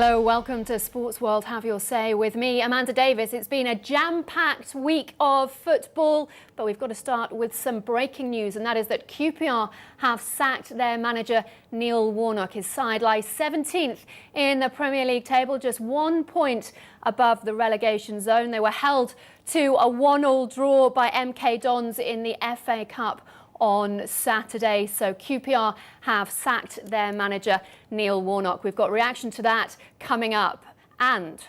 Hello, welcome to Sports World Have Your Say with me, Amanda Davies. It's been a jam-packed week of football, but we've got to start with some breaking news, and that is that QPR have sacked their manager, Neil Warnock. His side lies 17th in the Premier League table, just 1 point above the relegation zone. They were held to a 1-1 draw by MK Dons in the FA Cup on Saturday. So QPR have sacked their manager, Neil Warnock. We've got reaction to that coming up. And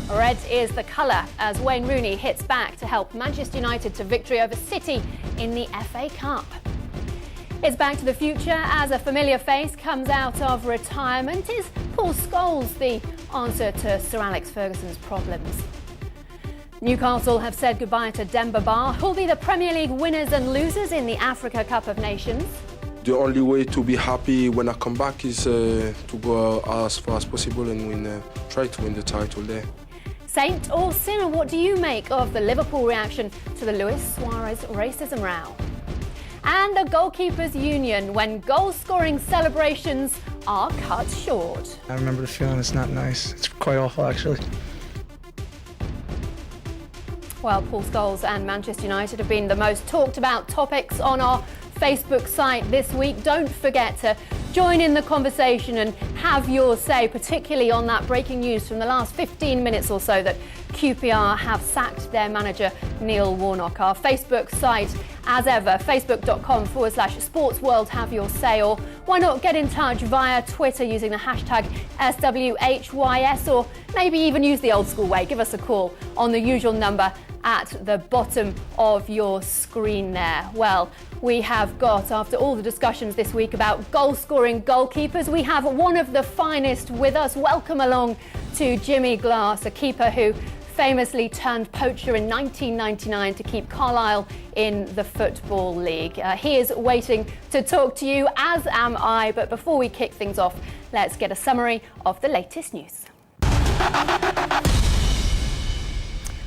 red is the colour as Wayne Rooney hits back to help Manchester United to victory over City in the FA Cup. It's back to the future as a familiar face comes out of retirement. Is Paul Scholes the answer to Sir Alex Ferguson's problems? Newcastle have said goodbye to Demba Ba, who'll be the Premier League winners and losers in the Africa Cup of Nations. The only way to be happy when I come back is to go as far as possible and try to win the title there. Saint or sinner, what do you make of the Liverpool reaction to the Luis Suarez racism row? And the goalkeepers' union when goal-scoring celebrations are cut short. I remember the feeling. It's not nice. It's quite awful, actually. Well, Paul Scholes and Manchester United have been the most talked about topics on our Facebook site this week. Don't forget to join in the conversation and have your say, particularly on that breaking news from the last 15 minutes or so that QPR have sacked their manager, Neil Warnock. Our Facebook site, as ever, facebook.com/sportsworld have your say, or why not get in touch via Twitter using the hashtag SWHYS, or maybe even use the old school way. Give us a call on the usual number at the bottom of your screen there. Well, we have got, after all the discussions this week about goal-scoring goalkeepers, we have one of the finest with us. Welcome along to Jimmy Glass, a keeper who famously turned poacher in 1999 to keep Carlisle in the Football League. He is waiting to talk to you, as am I. But before we kick things off, let's get a summary of the latest news.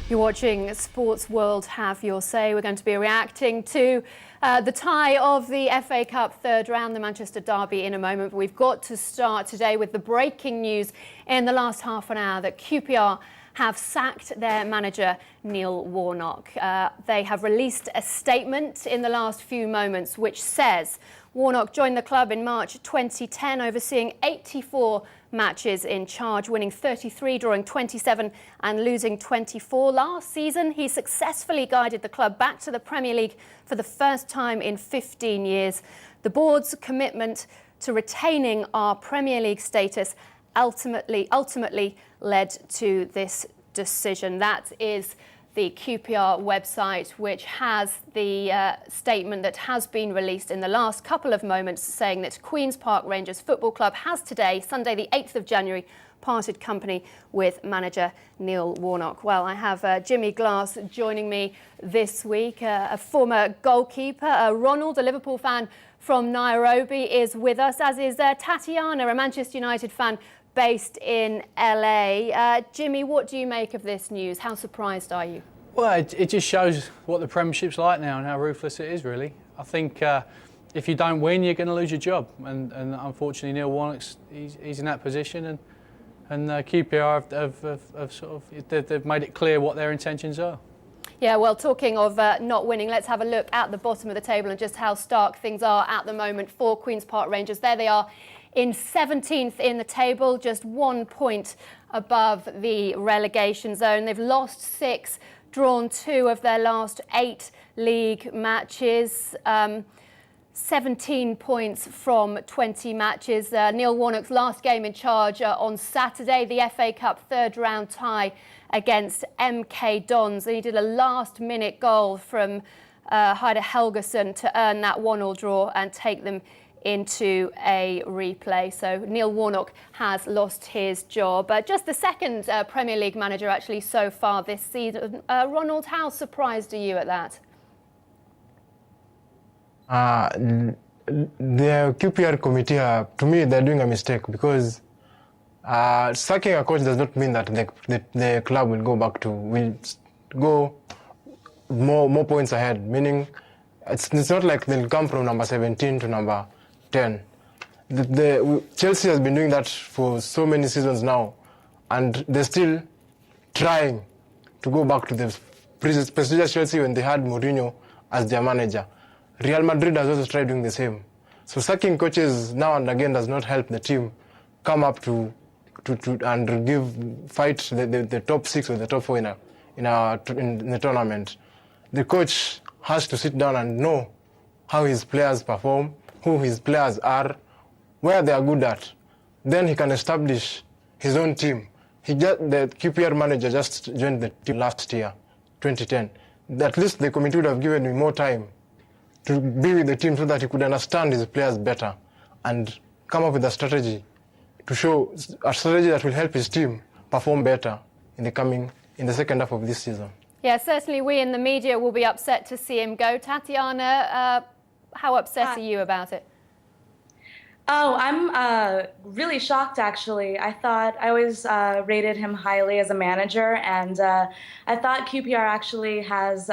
You're watching Sports World Have Your Say. We're going to be reacting to the tie of the FA Cup third round, the Manchester derby, in a moment. But we've got to start today with the breaking news in the last half an hour that QPR have sacked their manager, Neil Warnock. They have released a statement in the last few moments which says Warnock joined the club in March 2010, overseeing 84 matches in charge, winning 33, drawing 27 and losing 24. Last season, he successfully guided the club back to the Premier League for the first time in 15 years. The board's commitment to retaining our Premier League status ultimately led to this decision. That is the QPR website, which has the statement that has been released in the last couple of moments, saying that Queen's Park Rangers Football Club has today, Sunday the 8th of January, parted company with manager Neil Warnock. Well, I have Jimmy Glass joining me this week, a former goalkeeper. Ronald, a Liverpool fan from Nairobi, is with us, as is Tatiana, a Manchester United fan based in LA. Jimmy, what do you make of this news? How surprised are you? Well, it just shows what the Premiership's like now and how ruthless it is, really. I think if you don't win, you're going to lose your job. And unfortunately, Neil Warnock's he's in that position, and QPR they've made it clear what their intentions are. Yeah, well, talking of not winning, let's have a look at the bottom of the table and just how stark things are at the moment for Queen's Park Rangers. There they are, in 17th in the table, just 1 point above the relegation zone. They've lost 6, drawn 2 of their last 8 league matches. 17 points from 20 matches. Neil Warnock's last game in charge on Saturday, the FA Cup third round tie against MK Dons. And he did a last-minute goal from Heider Helgeson to earn that 1-1 draw and take them into a replay. So Neil Warnock has lost his job. Just the second Premier League manager actually so far this season. Ronald, how surprised are you at that? The QPR committee, to me, they're doing a mistake because sacking a coach does not mean that the club will go more points ahead. Meaning, it's not like they'll come from number 17 to number 10. Chelsea has been doing that for so many seasons now. and they're still trying to go back to the prestigious Chelsea when they had Mourinho as their manager. Real Madrid has also tried doing the same. So sacking coaches now and again does not help the team come up to and fight the top 6 or the top 4 in the tournament. The coach has to sit down and know how his players perform, who his players are, where they are good at. Then he can establish his own team. The QPR manager just joined the team last year, 2010. At least the committee would have given him more time to be with the team so that he could understand his players better and come up with a strategy to show a strategy that will help his team perform better in the second half of this season. Yeah, certainly we in the media will be upset to see him go. Tatiana, how upset are you about it? Oh, I'm really shocked, actually. I always rated him highly as a manager, and I thought QPR actually has,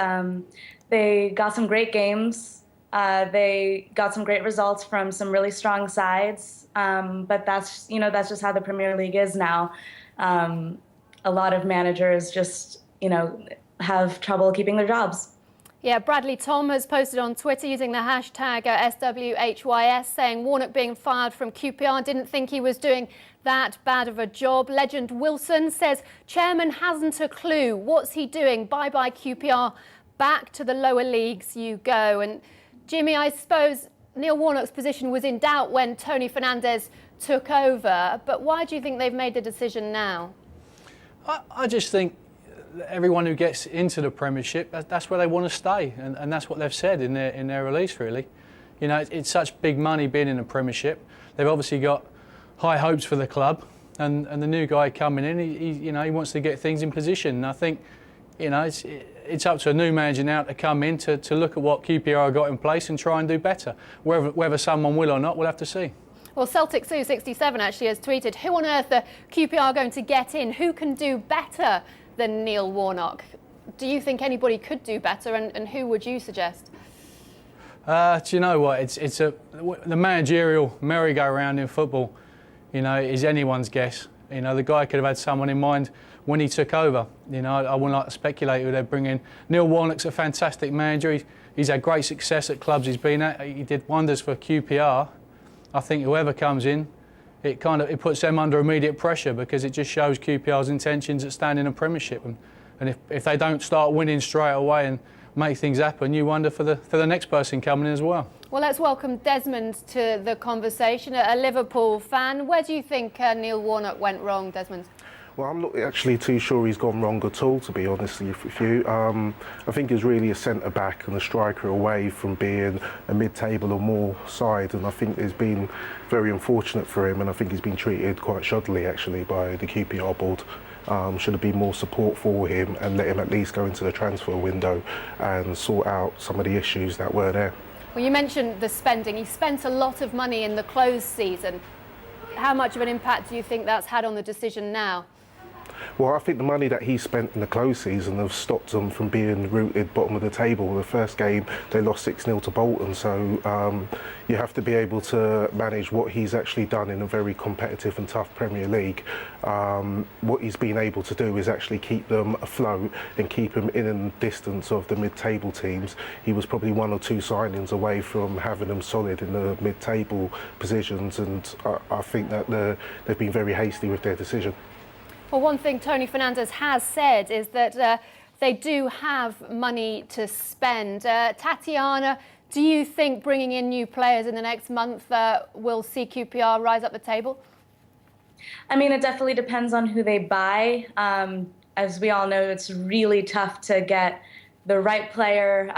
they got some great games. They got some great results from some really strong sides, but that's just how the Premier League is now. A lot of managers just, have trouble keeping their jobs. Yeah, Bradley Tom has posted on Twitter using the hashtag SWHYS saying Warnock being fired from QPR didn't think he was doing that bad of a job. Legend Wilson says chairman hasn't a clue. What's he doing? Bye-bye QPR. Back to the lower leagues you go. And Jimmy, I suppose Neil Warnock's position was in doubt when Tony Fernandes took over. But why do you think they've made the decision now? I just think everyone who gets into the Premiership, that's where they want to stay, and that's what they've said in their release, really. It's such big money being in the Premiership. They've obviously got high hopes for the club, and the new guy coming in, he wants to get things in position. And I think, it's up to a new manager now to come in to look at what QPR got in place and try and do better. Whether someone will or not, we'll have to see. Well, Celtic Sue 67 actually has tweeted, who on earth are QPR going to get in? Who can do better than Neil Warnock? Do you think anybody could do better, and who would you suggest? Do you know what? The managerial merry-go-round in football, is anyone's guess. The guy could have had someone in mind when he took over. I wouldn't like to speculate who they'd bring in. Neil Warnock's a fantastic manager. He's had great success at clubs he's been at. He did wonders for QPR. I think whoever comes in, it puts them under immediate pressure because it just shows QPR's intentions at staying in a Premiership. And if they don't start winning straight away and make things happen, you wonder for the next person coming in as well. Well, let's welcome Desmond to the conversation, a Liverpool fan. Where do you think Neil Warnock went wrong, Desmond? Well, I'm not actually too sure he's gone wrong at all, to be honest with you. I think he's really a centre-back and a striker away from being a mid-table or more side, and I think it's been very unfortunate for him, and I think he's been treated quite shoddily, actually, by the QPR board. Should have been more support for him and let him at least go into the transfer window and sort out some of the issues that were there. Well, you mentioned the spending. He spent a lot of money in the closed season. How much of an impact do you think that's had on the decision now? Well, I think the money that he spent in the close season have stopped them from being rooted bottom of the table. The first game, they lost 6-0 to Bolton, so you have to be able to manage what he's actually done in a very competitive and tough Premier League. What he's been able to do is actually keep them afloat and keep them in a distance of the mid-table teams. He was probably 1 or 2 signings away from having them solid in the mid-table positions, and I think that they've been very hasty with their decision. Well, one thing Tony Fernandes has said is that they do have money to spend. Tatiana, do you think bringing in new players in the next month will see QPR rise up the table? I mean, it definitely depends on who they buy. As we all know, it's really tough to get the right player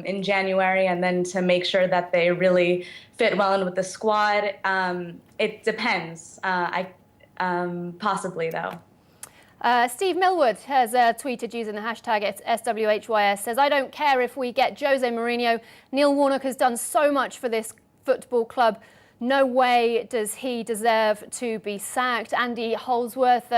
in January and then to make sure that they really fit well in with the squad. It depends, possibly, though. Steve Millwood has tweeted using the hashtag SWHYS, says, I don't care if we get Jose Mourinho. Neil Warnock has done so much for this football club. No way does he deserve to be sacked. Andy Holsworth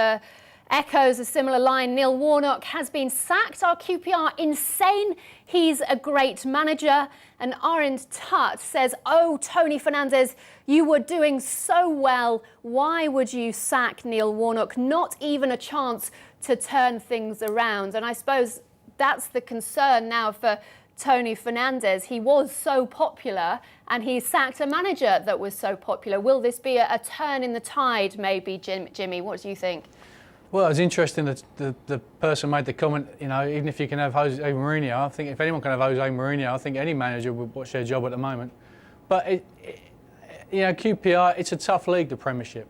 echoes a similar line. Neil Warnock has been sacked. Are QPR insane? He's a great manager. And Arend Tut says, oh, Tony Fernandes, you were doing so well. Why would you sack Neil Warnock? Not even a chance to turn things around. And I suppose that's the concern now for Tony Fernandes. He was so popular and he sacked a manager that was so popular. Will this be a turn in the tide, maybe, Jimmy? What do you think? Well, it was interesting that the person made the comment, you know, even if you can have Jose Mourinho, I think if anyone can have Jose Mourinho, I think any manager would watch their job at the moment. But, you know, QPR, it's a tough league, the Premiership.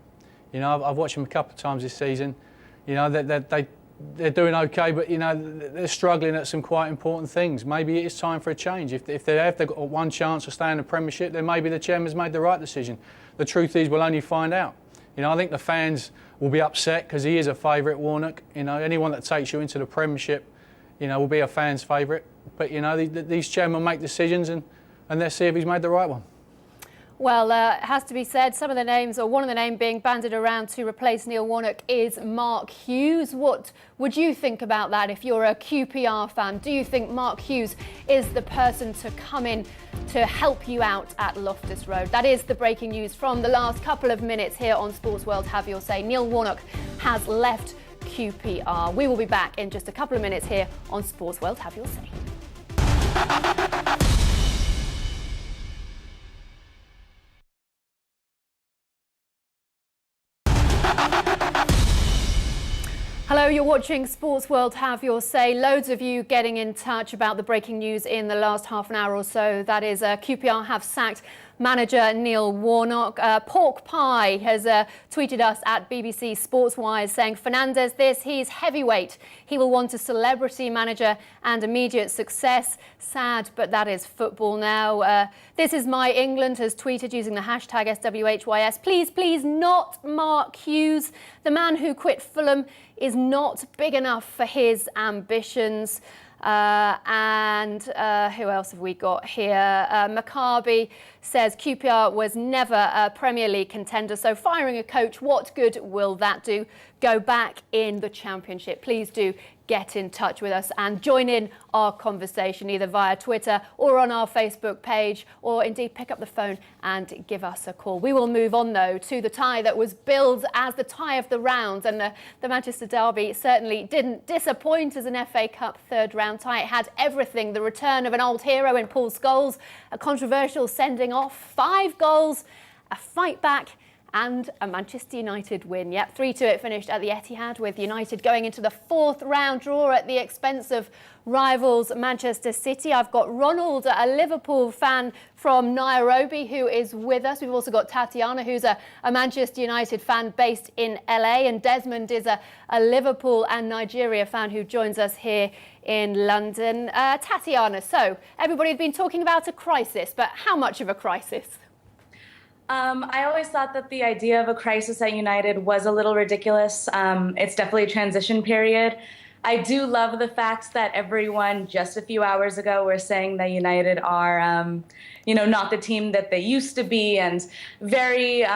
You know, I've watched them a couple of times this season. You know, they're doing okay, but, you know, they're struggling at some quite important things. Maybe it's time for a change. If they've got one chance of staying in the Premiership, then maybe the chairman's made the right decision. The truth is, we'll only find out. You know, I think the fans will be upset because he is a favourite, Warnock. You know, anyone that takes you into the Premiership, you know, will be a fan's favourite. But, you know, these chairmen make decisions and let's see if he's made the right one. Well, it has to be said, some of the names, or one of the names being bandied around to replace Neil Warnock is Mark Hughes. What would you think about that if you're a QPR fan? Do you think Mark Hughes is the person to come in to help you out at Loftus Road? That is the breaking news from the last couple of minutes here on Sports World Have Your Say. Neil Warnock has left QPR. We will be back in just a couple of minutes here on Sports World Have Your Say. Hello, you're watching Sports World Have Your Say. Loads of you getting in touch about the breaking news in the last half an hour or so. That is, QPR have sacked manager Neil Warnock. Pork Pie has tweeted us at BBC Sportswise saying, Fernandes he's heavyweight. He will want a celebrity manager and immediate success. Sad, but that is football now. This is My England has tweeted using the hashtag SWHYS. Please, please, not Mark Hughes. The man who quit Fulham is not big enough for his ambitions. And who else have we got here? Maccabi says QPR was never a Premier League contender, so firing a coach, what good will that do? Go back in the Championship. Please do get in touch with us and join in our conversation either via Twitter or on our Facebook page, or indeed pick up the phone and give us a call. We will move on though to the tie that was billed as the tie of the round, and the Manchester derby certainly didn't disappoint as an FA Cup third round tie. It had everything: the return of an old hero in Paul Scholes, a controversial sending off, 5 goals, a fight back, and a Manchester United win. Yep, 3-2 it finished at the Etihad, with United going into the 4th round draw at the expense of rivals Manchester City. I've got Ronald, a Liverpool fan from Nairobi, who is with us. We've also got Tatiana, who's a Manchester United fan based in LA, and Desmond is a Liverpool and Nigeria fan who joins us here in London. Tatiana, so everybody had been talking about a crisis, but how much of a crisis? I always thought that the idea of a crisis at United was a little ridiculous. It's definitely a transition period. I do love the fact that everyone just a few hours ago were saying that United are, not the team that they used to be, and very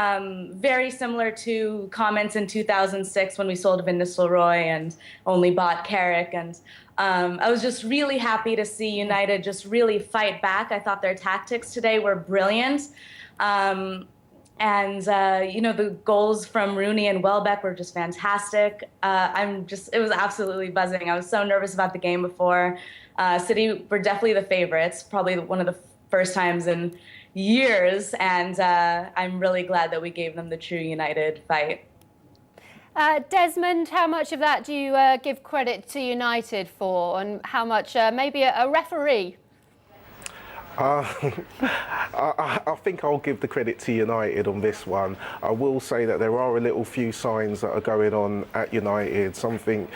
similar to comments in 2006 when we sold Van Nistelrooy and only bought Carrick. And I was just really happy to see United just really fight back. I thought their tactics today were brilliant. The goals from Rooney and Welbeck were just fantastic. It was absolutely buzzing. I was so nervous about the game before. City were definitely the favorites, probably one of the first times in years, and I'm really glad that we gave them the true United fight. Desmond, how much of that do you give credit to United for, and how much maybe a referee? I think I'll give the credit to United on this one. I will say that there are a little few signs that are going on at United. Something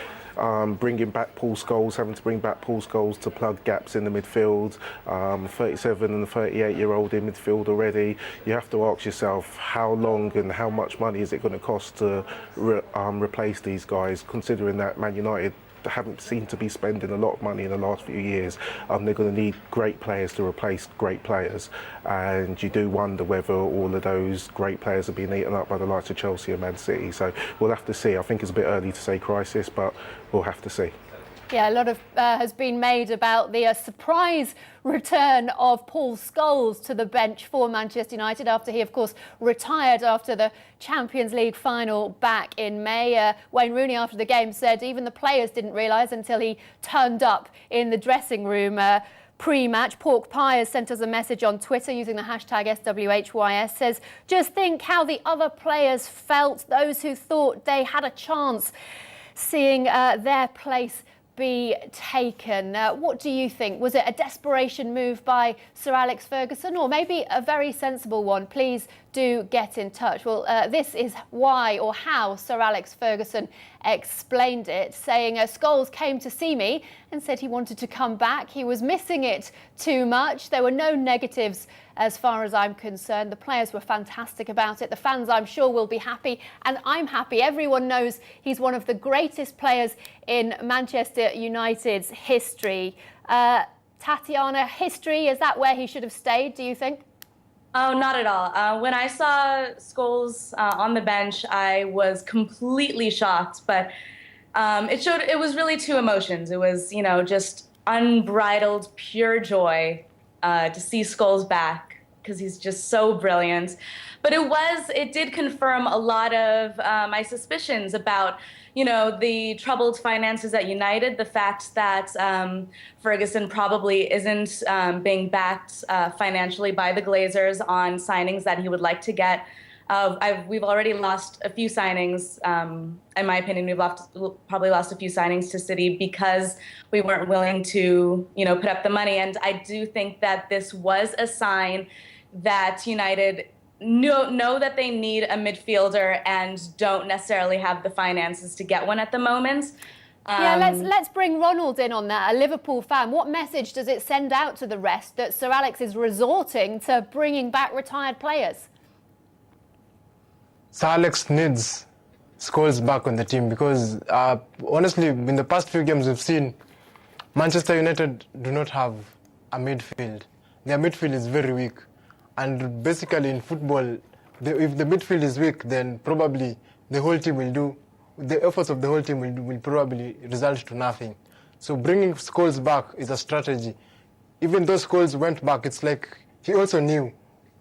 bringing back Paul Scholes, having to bring back Paul Scholes to plug gaps in the midfield. 37 and 38-year-old in midfield already. You have to ask yourself how long and how much money is it going to cost to replace these guys, considering that Man United haven't seemed to be spending a lot of money in the last few years. They're going to need great players to replace great players, and you do wonder whether all of those great players are being eaten up by the likes of Chelsea and Man City. So we'll have to see. I think it's a bit early to say crisis, but we'll have to see. Yeah, a lot of has been made about the surprise return of Paul Scholes to the bench for Manchester United after he, of course, retired after the Champions League final back in May. Wayne Rooney, after the game, said even the players didn't realise until he turned up in the dressing room pre-match. Pork Pie has sent us a message on Twitter using the hashtag SWHYS, says, just think how the other players felt, those who thought they had a chance seeing their place be taken. What do you think? Was it a desperation move by Sir Alex Ferguson, or maybe a very sensible one? Please do get in touch. Well, this is why or how Sir Alex Ferguson explained it, saying Scholes came to see me and said he wanted to come back. He was missing it too much. There were no negatives as far as I'm concerned. The players were fantastic about it. The fans, I'm sure, will be happy, and I'm happy. Everyone knows he's one of the greatest players in Manchester United's history. Tatiana, history, is that where he should have stayed, do you think? Oh, not at all. When I saw Scholes on the bench, I was completely shocked, but it was really two emotions. It was, just unbridled, pure joy to see Scholes back, because he's just so brilliant. But it did confirm a lot of my suspicions about, the troubled finances at United, the fact that Ferguson probably isn't being backed financially by the Glazers on signings that he would like to get. We've already lost a few signings. In my opinion, we've probably lost a few signings to City because we weren't willing to, put up the money. And I do think that this was a sign that United know that they need a midfielder and don't necessarily have the finances to get one at the moment. Yeah, let's bring Ronald in on that, a Liverpool fan. What message does it send out to the rest that Sir Alex is resorting to bringing back retired players? Sir Alex needs Scholes back on the team because, honestly, in the past few games we've seen Manchester United do not have a midfield. Their midfield is very weak. And basically in football, if the midfield is weak, then probably the efforts of the whole team will probably result to nothing. So bringing Scholes back is a strategy. Even though Scholes went back, it's like he also knew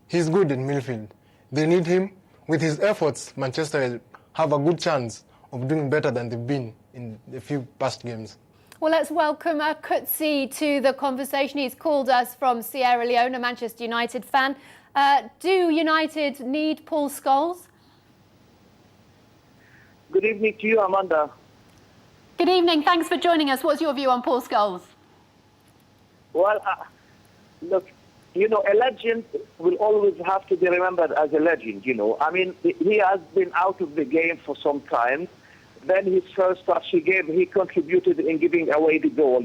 he's good in midfield. They need him. With his efforts, Manchester will have a good chance of doing better than they've been in a few past games. Well, let's welcome Kutsi to the conversation. He's called us from Sierra Leone, a Manchester United fan. Do United need Paul Scholes? Good evening to you, Amanda. Good evening. Thanks for joining us. What's your view on Paul Scholes? Well, look, a legend will always have to be remembered as a legend, I mean, he has been out of the game for some time. Then his first touch he contributed in giving away the goal,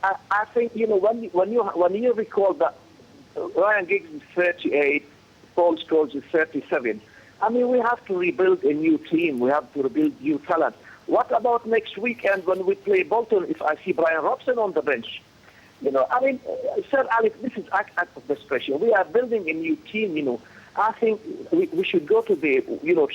I think, when you recall that Ryan Giggs is 38, Paul Scholes is 37, I mean, we have to rebuild a new team. We have to rebuild new talent. What about next weekend when we play Bolton if I see Brian Robson on the bench? I mean, Sir Alex, this is act of desperation. We are building a new team, I think we should go to the,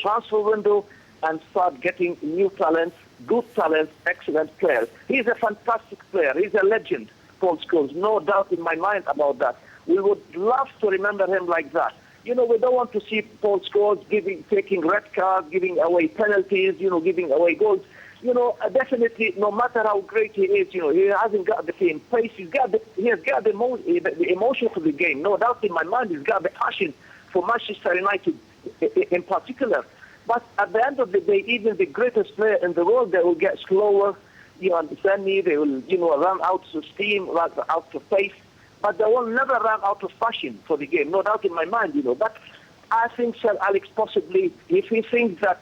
transfer window and start getting new talents, good talents, excellent players. He's a fantastic player. He's a legend, Paul Scholes. No doubt in my mind about that. We would love to remember him like that. We don't want to see Paul Scholes taking red cards, giving away penalties, giving away goals. Definitely, no matter how great he is, he hasn't got the same pace. He has got the emotion for the game. No doubt in my mind, he's got the passion for Manchester United in particular. But at the end of the day, even the greatest player in the world, they will get slower. You understand me? They will, run out of steam, run out of pace. But they will never run out of passion for the game. No doubt in my mind, But I think Sir Alex possibly, if he thinks that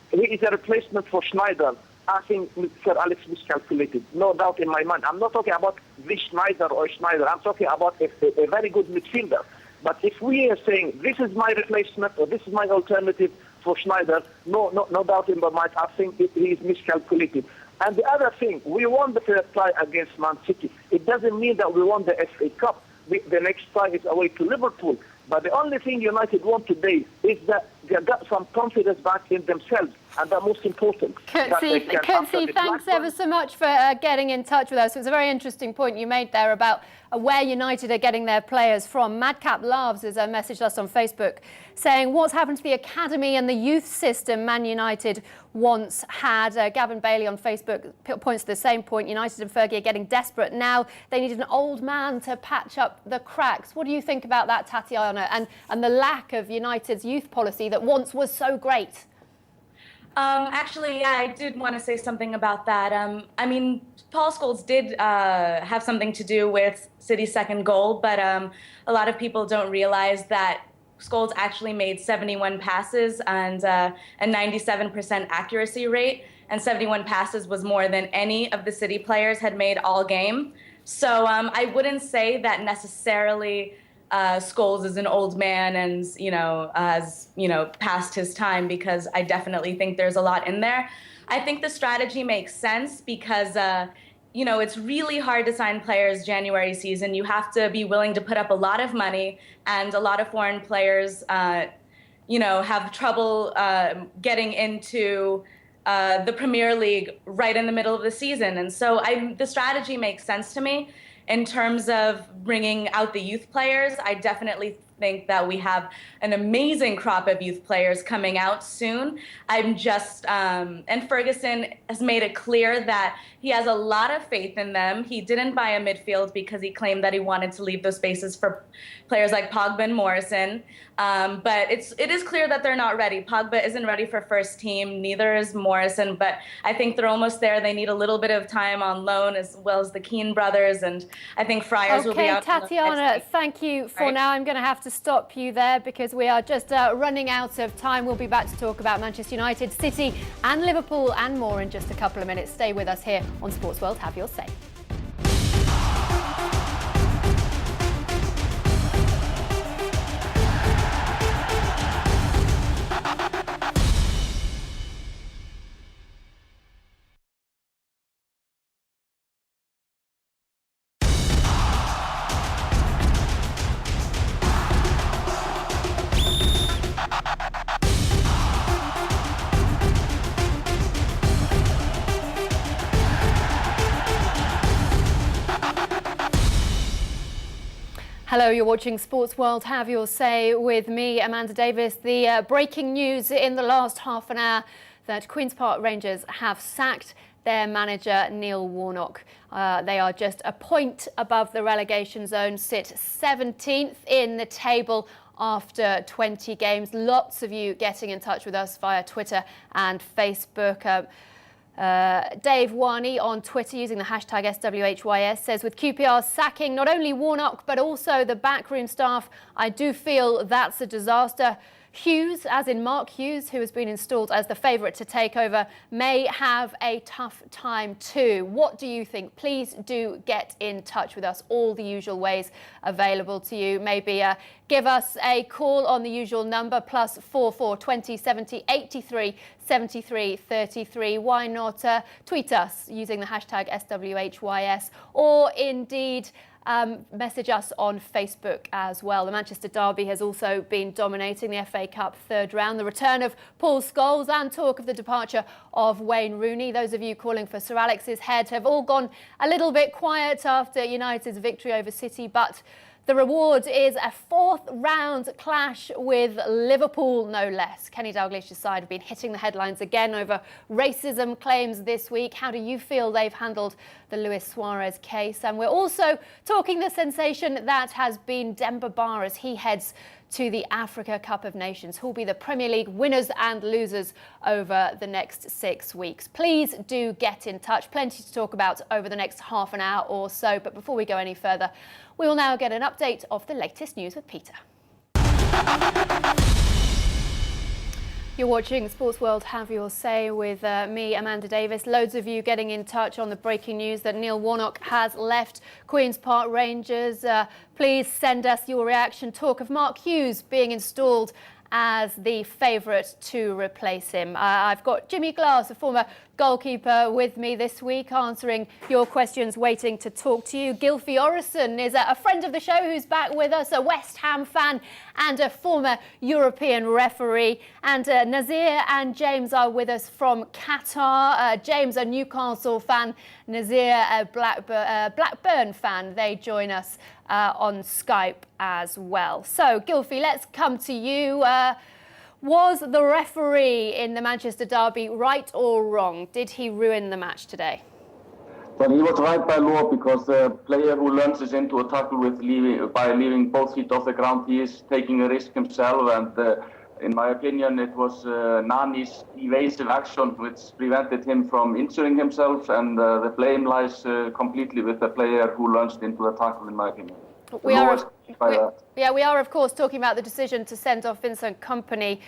he is a replacement for Schneider, I think Sir Alex miscalculated. No doubt in my mind. I'm not talking about this Schneider or Schneider. I'm talking about a very good midfielder. But if we are saying this is my replacement or this is my alternative for Schneider, no doubt in my mind, I think he is miscalculated. And the other thing, we won the first tie against Man City. It doesn't mean that we won the FA Cup. The next tie is away to Liverpool. But the only thing United want today is that they got some confidence back in themselves, and that's most important. Kutsi, thanks ever so much for getting in touch with us. It was a very interesting point you made there about where United are getting their players from. Madcap Loves has messaged us on Facebook saying, what's happened to the academy and the youth system Man United once had? Gavin Bailey on Facebook points to the same point. United and Fergie are getting desperate now. They need an old man to patch up the cracks. What do you think about that, Tatiana, and the lack of United's youth policy that once was so great? Actually, yeah, I did want to say something about that. I mean, Paul Scholes did have something to do with City's second goal, but a lot of people don't realize that Scholes actually made 71 passes and a 97% accuracy rate, and 71 passes was more than any of the City players had made all game. So I wouldn't say that necessarily Scholes is an old man and, has, passed his time, because I definitely think there's a lot in there. I think the strategy makes sense because, it's really hard to sign players January season. You have to be willing to put up a lot of money, and a lot of foreign players, have trouble getting into the Premier League right in the middle of the season. And so the strategy makes sense to me. In terms of bringing out the youth players, I definitely think that we have an amazing crop of youth players coming out soon. I'm just, and Ferguson has made it clear that he has a lot of faith in them. He didn't buy a midfield because he claimed that he wanted to leave those spaces for players like Pogba and Morrison. But it is clear that they're not ready. Pogba isn't ready for first team, neither is Morrison, but I think they're almost there. They need a little bit of time on loan, as well as the Keane brothers, and I think Friars will be out. Okay, Tatiana, thank you for now. I'm going to have to stop you there because we are just running out of time. We'll be back to talk about Manchester United, City and Liverpool and more in just a couple of minutes. Stay with us here on Sports World. Have your say. Hello, you're watching Sports World. Have your say with me, Amanda Davies. The breaking news in the last half an hour that Queen's Park Rangers have sacked their manager, Neil Warnock. They are just a point above the relegation zone, sit 17th in the table after 20 games. Lots of you getting in touch with us via Twitter and Facebook. Dave Warney on Twitter using the hashtag SWHYS says, with QPR sacking not only Warnock but also the backroom staff, I do feel that's a disaster. Hughes, as in Mark Hughes, who has been installed as the favourite to take over, may have a tough time too. What do you think? Please do get in touch with us. All the usual ways available to you. Maybe give us a call on the usual number, +44 20 70 83 73 33. Why not tweet us using the hashtag SWHYS, or indeed message us on Facebook as well. The Manchester derby has also been dominating the FA Cup third round. The return of Paul Scholes and talk of the departure of Wayne Rooney. Those of you calling for Sir Alex's head have all gone a little bit quiet after United's victory over City, but the reward is a fourth round clash with Liverpool, no less. Kenny Dalglish's side have been hitting the headlines again over racism claims this week. How do you feel they've handled the Luis Suarez case? And we're also talking the sensation that has been Demba Ba as he heads to the Africa Cup of Nations, who'll be the Premier League winners and losers over the next 6 weeks. Please do get in touch. Plenty to talk about over the next half an hour or so. But before we go any further, we will now get an update of the latest news with Peter. You're watching Sports World Have Your Say with me, Amanda Davies. Loads of you getting in touch on the breaking news that Neil Warnock has left Queen's Park Rangers. Please send us your reaction. Talk of Mark Hughes being installed as the favourite to replace him. I've got Jimmy Glass, a former goalkeeper with me this week, answering your questions, waiting to talk to you. Gylfi Orison is a friend of the show who's back with us, a West Ham fan and a former European referee. And Nazir and James are with us from Qatar. James, a Newcastle fan, Nazir, a Blackburn fan. They join us on Skype as well. So, Gylfi, let's come to you. Was the referee in the Manchester derby right or wrong? Did he ruin the match today? Well, he was right by law, because the player who lunges into a tackle by leaving both feet off the ground, he is taking a risk himself. And in my opinion, it was Nani's evasive action which prevented him from injuring himself, and the blame lies completely with the player who lunged into the tackle, in my opinion. We are, of course, talking about the decision to send off Vincent Kompany.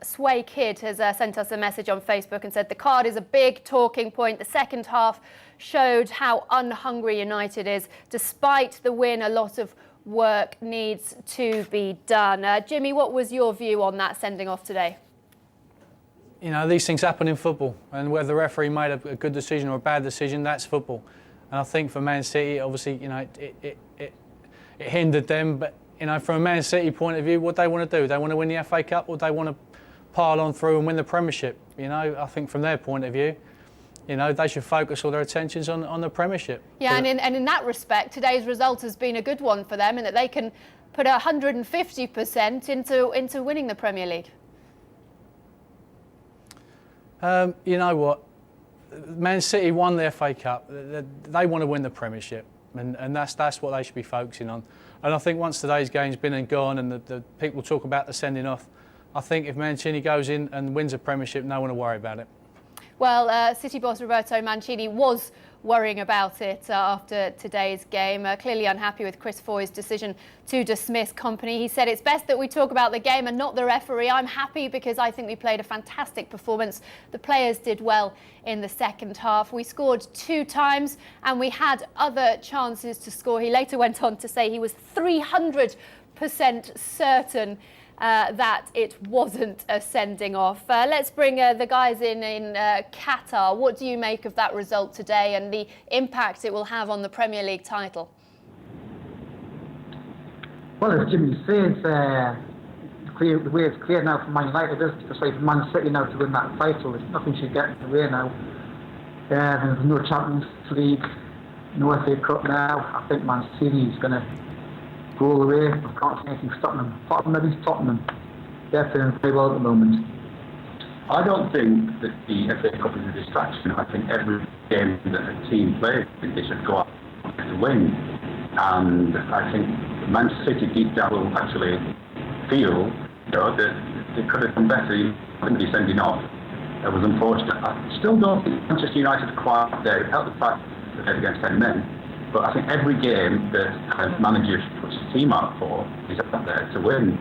Sway Kid has sent us a message on Facebook and said the card is a big talking point. The second half showed how unhungry United is. Despite the win, a lot of work needs to be done. Jimmy, what was your view on that sending off today? You know, these things happen in football, and whether the referee made a good decision or a bad decision, that's football. And I think for Man City, obviously, you know, it hindered them. But, you know, from a Man City point of view, what they want to do? They want to win the FA Cup, or they want to pile on through and win the Premiership? You know, I think from their point of view, you know, they should focus all their attentions on the Premiership. Yeah, and in that respect, today's result has been a good one for them, in that they can put 150% into winning the Premier League. You know what? Man City won the FA Cup. They want to win the Premiership, and that's what they should be focusing on. And I think once today's game's been and gone, and the people talk about the sending off, I think if Mancini goes in and wins a Premiership, no one will worry about it. Well, City boss Roberto Mancini was worrying about it after today's game, clearly unhappy with Chris Foy's decision to dismiss Kompany. He said, "It's best that we talk about the game and not the referee. I'm happy because I think we played a fantastic performance. The players did well in the second half. We scored 2 times and we had other chances to score." He later went on to say he was 300% certain that it wasn't a sending off. Let's bring the guys in Qatar. What do you make of that result today and the impact it will have on the Premier League title? Well, as Jimmy says, the way it's clear now for Man United is to say for Man City now to win that title. There's nothing should get in the way now. There's no Champions League, no FA Cup now. I think Man City is going to go all the way. I can't see anything stopping them. Apart from maybe Tottenham. They're playing very well at the moment. I don't think that the FA Cup is a distraction. I think every game that a team plays, they should go out to win. And I think Manchester City deep down will actually feel, you know, that they could have done better. You couldn't be sending off. That was unfortunate. I still don't think Manchester United are quite there. It helped the fact that they're against 10 men. But I think every game that a manager puts his team out for is out there to win.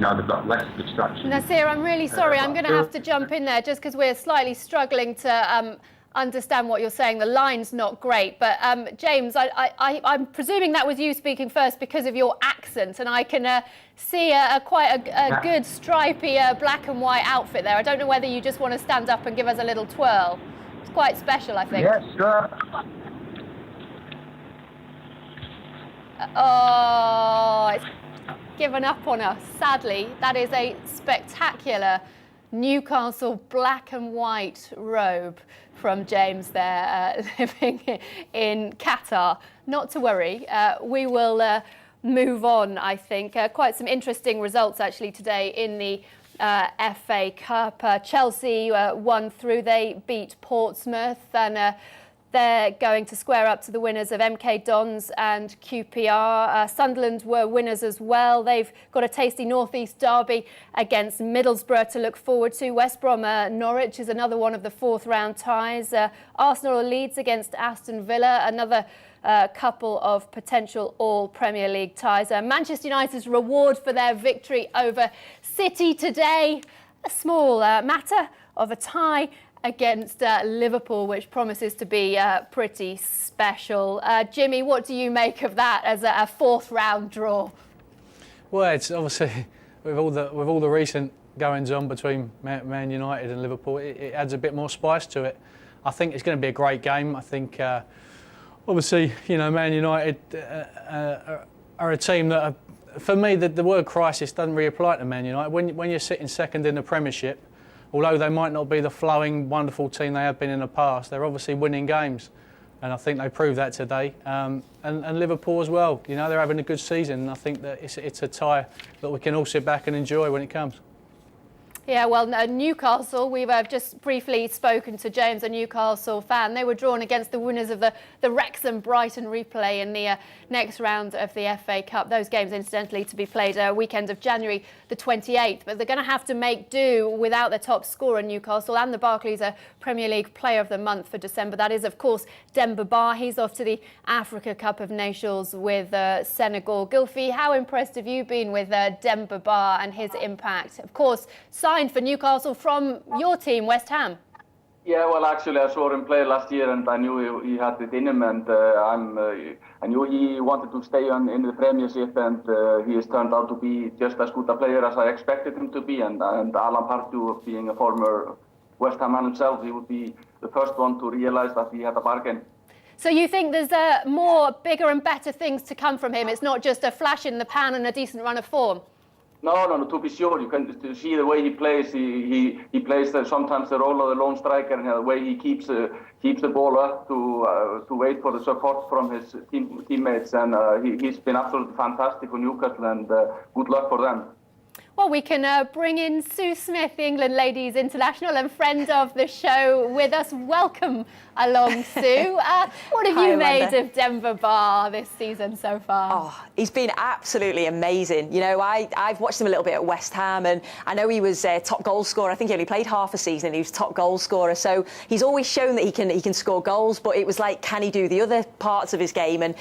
Now they've got less distraction. Nasir, I'm really sorry. I'm going to have to jump in there just because we're slightly struggling to understand what you're saying. The line's not great. But James, I'm presuming that was you speaking first because of your accent, and I can see quite a good stripy black and white outfit there. I don't know whether you just want to stand up and give us a little twirl. It's quite special, I think. Yes, sure. Oh, it's given up on us, sadly. That is a spectacular Newcastle black and white robe from James there, living in Qatar. Not to worry, we will move on, I think. Quite some interesting results, actually, today in the FA Cup. Chelsea won through. They beat Portsmouth, and they're going to square up to the winners of MK Dons and QPR. Sunderland were winners as well. They've got a tasty North East derby against Middlesbrough to look forward to. West Brom Norwich is another one of the 4th round ties. Arsenal Leeds against Aston Villa, another couple of potential all Premier League ties. Manchester United's reward for their victory over City today, a small matter of a tie against Liverpool, which promises to be pretty special. Jimmy, what do you make of that as a 4th round draw? Well, it's obviously with all the recent goings on between Man United and Liverpool. It adds a bit more spice to it. I think it's going to be a great game. I think, obviously, Man United are a team that are, for me, the word crisis doesn't really apply to Man United. When you're sitting second in the Premiership, although they might not be the flowing, wonderful team they have been in the past, they're obviously winning games. And I think they proved that today. And Liverpool as well. They're having a good season. And I think that it's a tie that we can all sit back and enjoy when it comes. Yeah, well, Newcastle, we've just briefly spoken to James, a Newcastle fan. They were drawn against the winners of the Wrexham-Brighton replay in the next round of the FA Cup. Those games, incidentally, to be played weekend of January the 28th. But they're going to have to make do without their top scorer, Newcastle, and the Barclays Premier League Player of the Month for December. That is, of course, Demba Ba. He's off to the Africa Cup of Nations with Senegal. Gylfi, how impressed have you been with Demba Ba and his impact? Of course, signed for Newcastle from your team, West Ham. Yeah, well, actually, I saw him play last year, and I knew he had it in him, and I knew he wanted to stay in the Premiership, and he has turned out to be just as good a player as I expected him to be. And Alan Pardew, being a former West Ham man himself, he would be the first one to realise that he had a bargain. So you think there's more bigger and better things to come from him? It's not just a flash in the pan and a decent run of form? No, to be sure, you can see the way he plays. He plays sometimes the role of the lone striker, and the way he keeps the ball up to wait for the support from his teammates. And he's been absolutely fantastic for Newcastle, and good luck for them. Well, we can bring in Sue Smith, the England Ladies International and friend of the show, with us. Welcome along, Sue. What have you made of Demba Ba this season so far? Oh, he's been absolutely amazing. I've watched him a little bit at West Ham, and I know he was top goal scorer. I think he only played half a season and he was top goal scorer. So he's always shown that he can score goals, but it was like, can he do the other parts of his game? And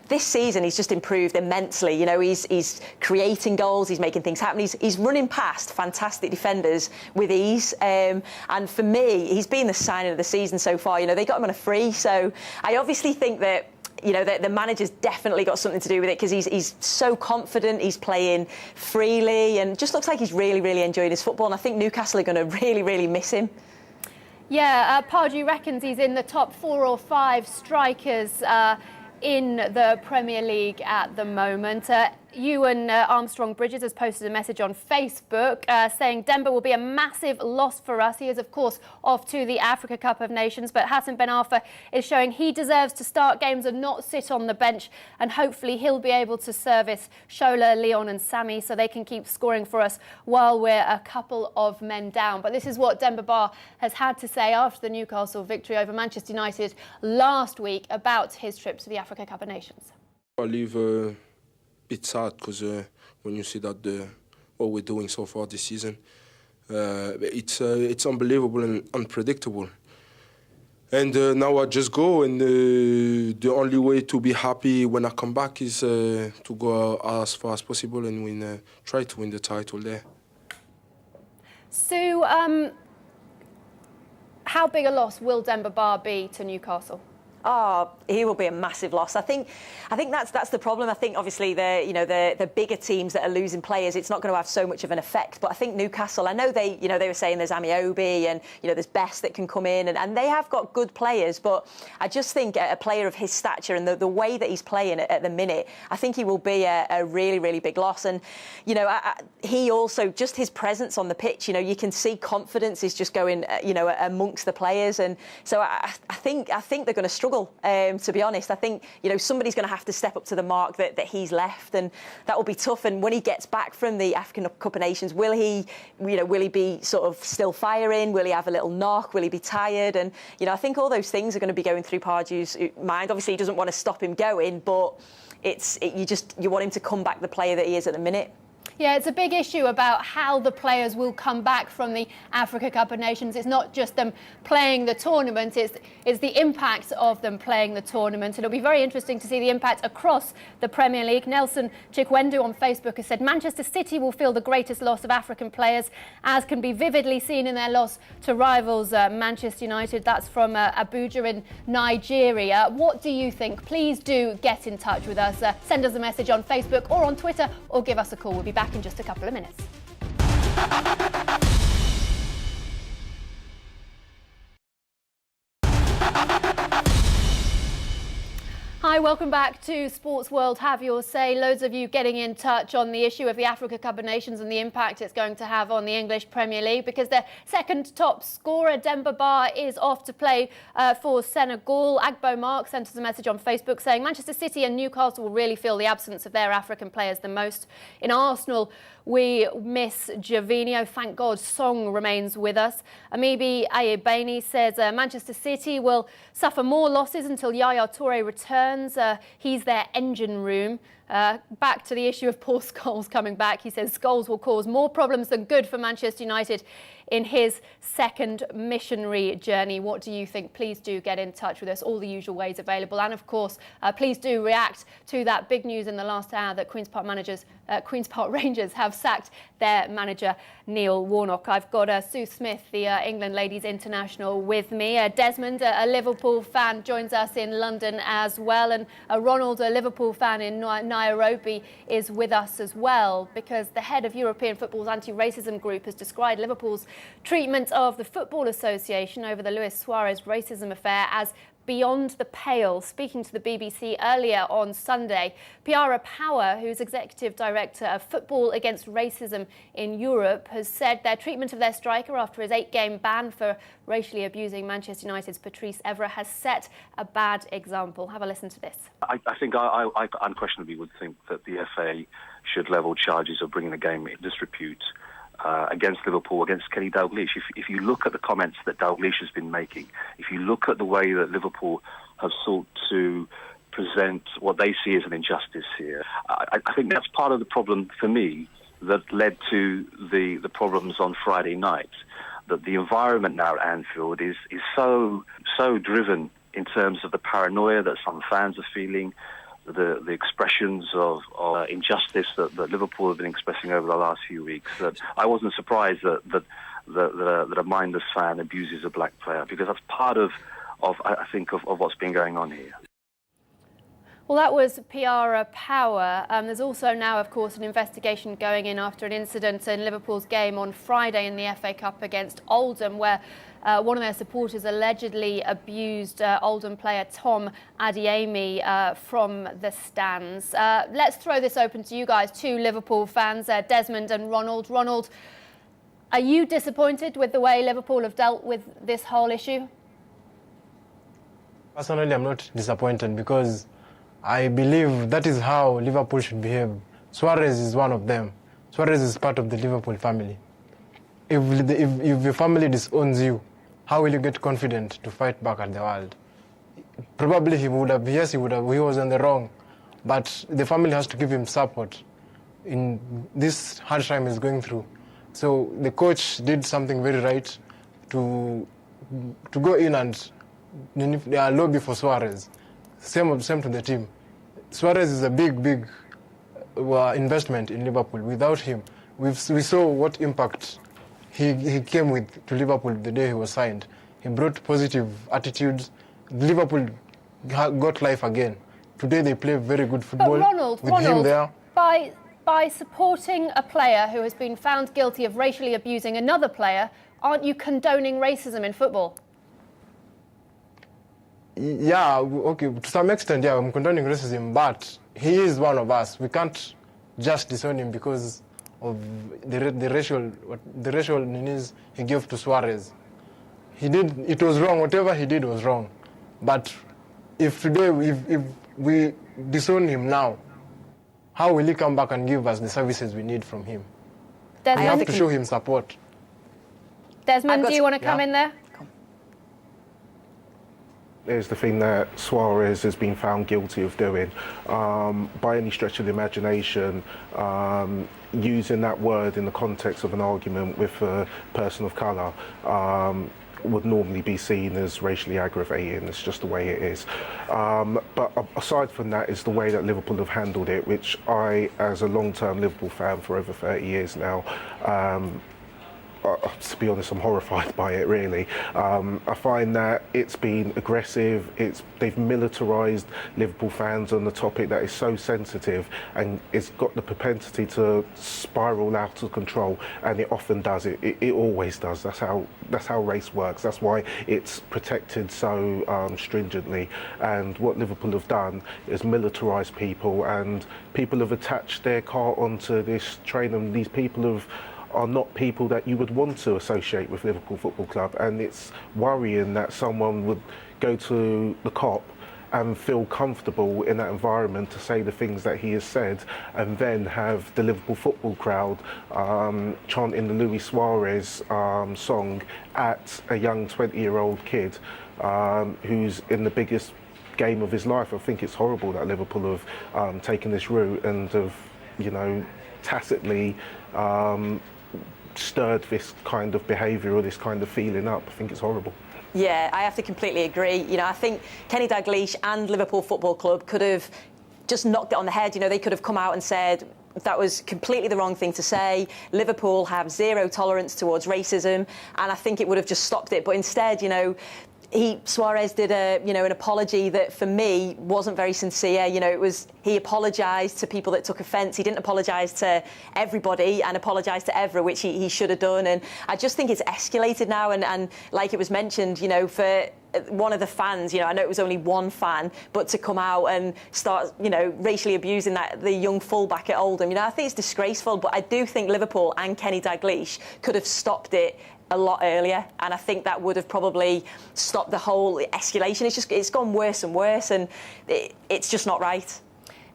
this season he's just improved immensely. He's creating goals, he's making things happen. He's running past fantastic defenders with ease. And for me, he's been the signing of the season so far. They got him on a free. So I obviously think that the manager's definitely got something to do with it, because he's so confident, he's playing freely, and just looks like he's really, really enjoying his football. And I think Newcastle are going to really, really miss him. Yeah, Pardew reckons he's in the top 4 or 5 strikers in the Premier League at the moment. Ewan Armstrong-Bridges has posted a message on Facebook saying Demba will be a massive loss for us. He is, of course, off to the Africa Cup of Nations, but Hassan Ben Arfa is showing he deserves to start games and not sit on the bench, and hopefully he'll be able to service Shola, Leon and Sammy so they can keep scoring for us while we're a couple of men down. But this is what Demba Ba has had to say after the Newcastle victory over Manchester United last week about his trip to the Africa Cup of Nations. I leave bit sad because when you see that what we're doing so far this season, it's unbelievable and unpredictable. And now I just go, and the only way to be happy when I come back is to go as far as possible and try to win the title there. Sue, how big a loss will Demba Ba be to Newcastle? Oh, he will be a massive loss. I think that's the problem. I think obviously the bigger teams that are losing players, it's not going to have so much of an effect. But I think Newcastle, I know they were saying there's Amiobi and there's Best that can come in, and they have got good players. But I just think a player of his stature and the way that he's playing at the minute, I think he will be a really, really big loss. And he also, just his presence on the pitch, you can see confidence is just going amongst the players. And so I think they're going to struggle. To be honest, I think somebody's going to have to step up to the mark that he's left, and that will be tough. And when he gets back from the African Cup of Nations, will he be sort of still firing? Will he have a little knock? Will he be tired? And I think all those things are going to be going through Pardew's mind. Obviously, he doesn't want to stop him going, but you want him to come back the player that he is at the minute. Yeah, it's a big issue about how the players will come back from the Africa Cup of Nations. It's not just them playing the tournament, it's the impact of them playing the tournament. It'll be very interesting to see the impact across the Premier League. Nelson Chikwendu on Facebook has said Manchester City will feel the greatest loss of African players, as can be vividly seen in their loss to rivals Manchester United. That's from Abuja in Nigeria. What do you think? Please do get in touch with us. Send us a message on Facebook or on Twitter, or give us a call. We'll be back in just a couple of minutes. Hi, welcome back to Sports World Have Your Say. Loads of you getting in touch on the issue of the Africa Cup of Nations and the impact it's going to have on the English Premier League, because their second top scorer, Demba Ba, is off to play for Senegal. Agbo Mark sent us a message on Facebook saying Manchester City and Newcastle will really feel the absence of their African players the most. In Arsenal, we miss Gervinho. Thank God Song remains with us. Amibi Ayebani says Manchester City will suffer more losses until Yaya Toure returns. He's their engine room. Back to the issue of Paul Scholes coming back. He says Scholes will cause more problems than good for Manchester United in his second missionary journey. What do you think? Please do get in touch with us. All the usual ways available. And of course, please do react to that big news in the last hour that Queen's Park Rangers have sacked their manager, Neil Warnock. I've got Sue Smith, the England Ladies International, with me. Desmond, a Liverpool fan, joins us in London as well. And Ronald, a Liverpool fan in Nairobi, is with us as well, because the head of European football's anti-racism group has described Liverpool's treatment of the Football Association over the Luis Suarez racism affair as beyond the pale. Speaking to the BBC earlier on Sunday, Piara Power, who's Executive Director of Football Against Racism in Europe, has said their treatment of their striker after his 8-game ban for racially abusing Manchester United's Patrice Evra has set a bad example. Have a listen to this. I think I unquestionably would think that the FA should level charges of bringing the game in disrepute against Liverpool, against Kenny Dalglish. If you look at the comments that Dalglish has been making, if you look at the way that Liverpool have sought to present what they see as an injustice here, I think that's part of the problem for me that led to the problems on Friday night. That the environment now at Anfield is so driven in terms of the paranoia that some fans are feeling, the expressions of injustice that Liverpool have been expressing over the last few weeks, that I wasn't surprised that a mindless fan abuses a black player, because that's part of what's been going on here. Well, that was Piara Power. There's also now, of course, an investigation going in after an incident in Liverpool's game on Friday in the FA Cup against Oldham, where one of their supporters allegedly abused Oldham player Tom Adeyemi from the stands. Let's throw this open to you guys, two Liverpool fans, Desmond and Ronald. Ronald, are you disappointed with the way Liverpool have dealt with this whole issue? Personally, I'm not disappointed, because I believe that is how Liverpool should behave. Suarez is one of them. Suarez is part of the Liverpool family. If your family disowns you, how will you get confident to fight back at the world? Probably he was on the wrong, but the family has to give him support in this hard time he's going through. So the coach did something very right to go in and lobby for Suarez. Same to the team. Suarez is a big investment in Liverpool. Without him, we saw what impact he came with to Liverpool the day he was signed. He brought positive attitudes. Liverpool got life again. Today they play very good football. But with him there. By supporting a player who has been found guilty of racially abusing another player, aren't you condoning racism in football? Yeah, okay, to some extent, yeah, I'm condoning racism, but he is one of us. We can't just disown him because of the racial needs he gave to Suarez. It was wrong. Whatever he did was wrong. But if today, if we disown him now, how will he come back and give us the services we need from him? Desmond, we have to show him support. Desmond, do you want to come in there? There's the thing that Suarez has been found guilty of doing. By any stretch of the imagination, using that word in the context of an argument with a person of colour would normally be seen as racially aggravating. It's just the way it is. But aside from that is the way that Liverpool have handled it, which I, as a long-term Liverpool fan for over 30 years now, to be honest, I'm horrified by it, really. I find that it's been aggressive, they've militarised Liverpool fans on the topic that is so sensitive, and it's got the propensity to spiral out of control, and it often does. It always does. That's how race works. That's why it's protected so stringently. And what Liverpool have done is militarise people, and people have attached their car onto this train, and these people are not people that you would want to associate with Liverpool Football Club. And it's worrying that someone would go to the cop and feel comfortable in that environment to say the things that he has said, and then have the Liverpool football crowd chanting the Luis Suarez song at a young 20-year-old kid who's in the biggest game of his life. I think it's horrible that Liverpool have taken this route and have, tacitly stirred this kind of behaviour or this kind of feeling up. I think it's horrible. Yeah, I have to completely agree. I think Kenny Dalglish and Liverpool Football Club could have just knocked it on the head. They could have come out and said that was completely the wrong thing to say. Liverpool have zero tolerance towards racism, and I think it would have just stopped it. But instead, Suarez did an apology that for me wasn't very sincere. He apologised to people that took offence. He didn't apologise to everybody and apologised to Evra, which he should have done. And I just think it's escalated now. And like it was mentioned, for one of the fans, I know it was only one fan, but to come out and start, racially abusing the young fullback at Oldham, I think it's disgraceful. But I do think Liverpool and Kenny Dalglish could have stopped it a lot earlier, and I think that would have probably stopped the whole escalation. It's gone worse and worse, and it's just not right.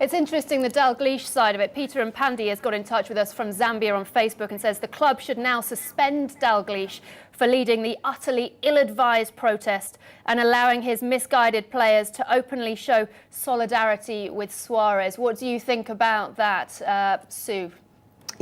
It's interesting, the Dalglish side of it. Peter and Pandy has got in touch with us from Zambia on Facebook and says the club should now suspend Dalglish for leading the utterly ill-advised protest and allowing his misguided players to openly show solidarity with Suarez. What do you think about that, Sue?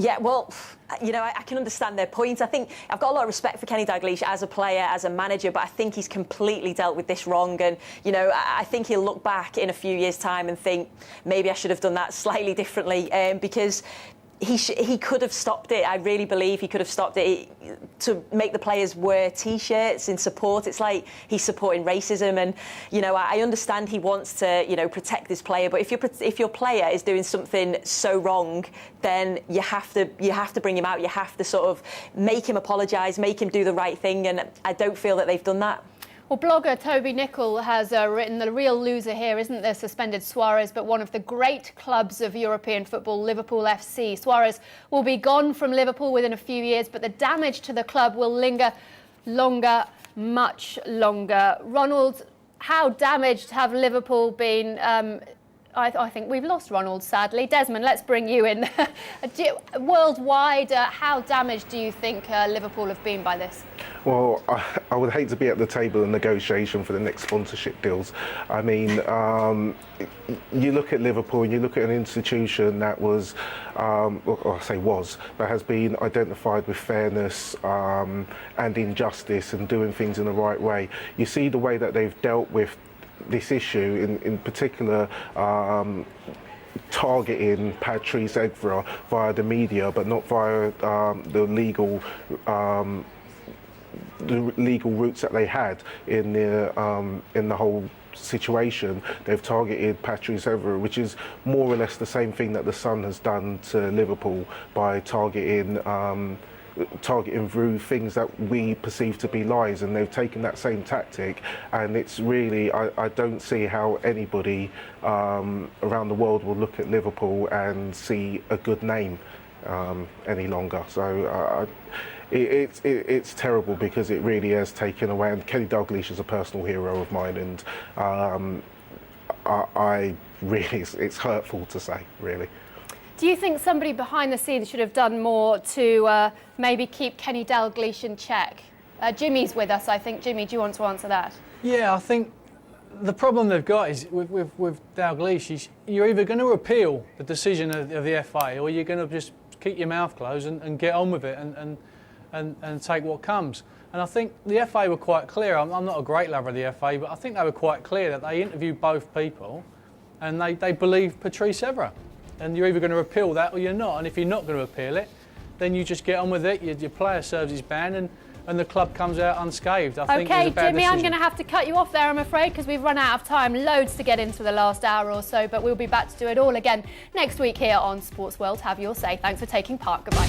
Yeah, well, I can understand their point. I think I've got a lot of respect for Kenny Dalglish as a player, as a manager, but I think he's completely dealt with this wrong. And, I think he'll look back in a few years' time and think, maybe I should have done that slightly differently, because he could have stopped it. I really believe he could have stopped it. To make the players wear T-shirts in support, it's like he's supporting racism. And I understand he wants to protect this player, but if your player is doing something so wrong, then you have to bring him out. You have to sort of make him apologise, make him do the right thing. And I don't feel that they've done that. Well, blogger Toby Nicol has written the real loser here isn't the suspended Suarez, but one of the great clubs of European football, Liverpool FC. Suarez will be gone from Liverpool within a few years, but the damage to the club will linger longer, much longer. Ronald, how damaged have Liverpool been? I think we've lost Ronald, sadly. Desmond, let's bring you in. Worldwide, how damaged do you think Liverpool have been by this? Well, I would hate to be at the table in negotiation for the next sponsorship deals. I mean, you look at Liverpool and you look at an institution that was, that has been identified with fairness and injustice and doing things in the right way. You see the way that they've dealt with this issue, in particular targeting Patrice Evra via the media, but not via the legal routes that they had in the whole situation. They've targeted Patrice Evra, which is more or less the same thing that the Sun has done to Liverpool by targeting through things that we perceive to be lies, and they've taken that same tactic. And it's really, I don't see how anybody around the world will look at Liverpool and see a good name any longer. So it's terrible, because it really has taken away. And Kenny Dalglish is a personal hero of mine, and I really, it's hurtful to say, really. Do you think somebody behind the scenes should have done more to maybe keep Kenny Dalglish in check? Jimmy's with us, I think. Jimmy, do you want to answer that? Yeah, I think the problem they've got is with Dalglish is you're either going to appeal the decision of the FA, or you're going to just keep your mouth closed and get on with it and take what comes. And I think the FA were quite clear. I'm not a great lover of the FA, but I think they were quite clear that they interviewed both people and they believe Patrice Evra. And you're either going to appeal that or you're not. And if you're not going to appeal it, then you just get on with it. Your player serves his ban, and the club comes out unscathed. I think Okay, it's a bad Jimmy, I'm decision. going to have to cut you off there, I'm afraid, because we've run out of time. Loads to get into the last hour or so, but we'll be back to do it all again next week here on Sports World. Have your say. Thanks for taking part. Goodbye.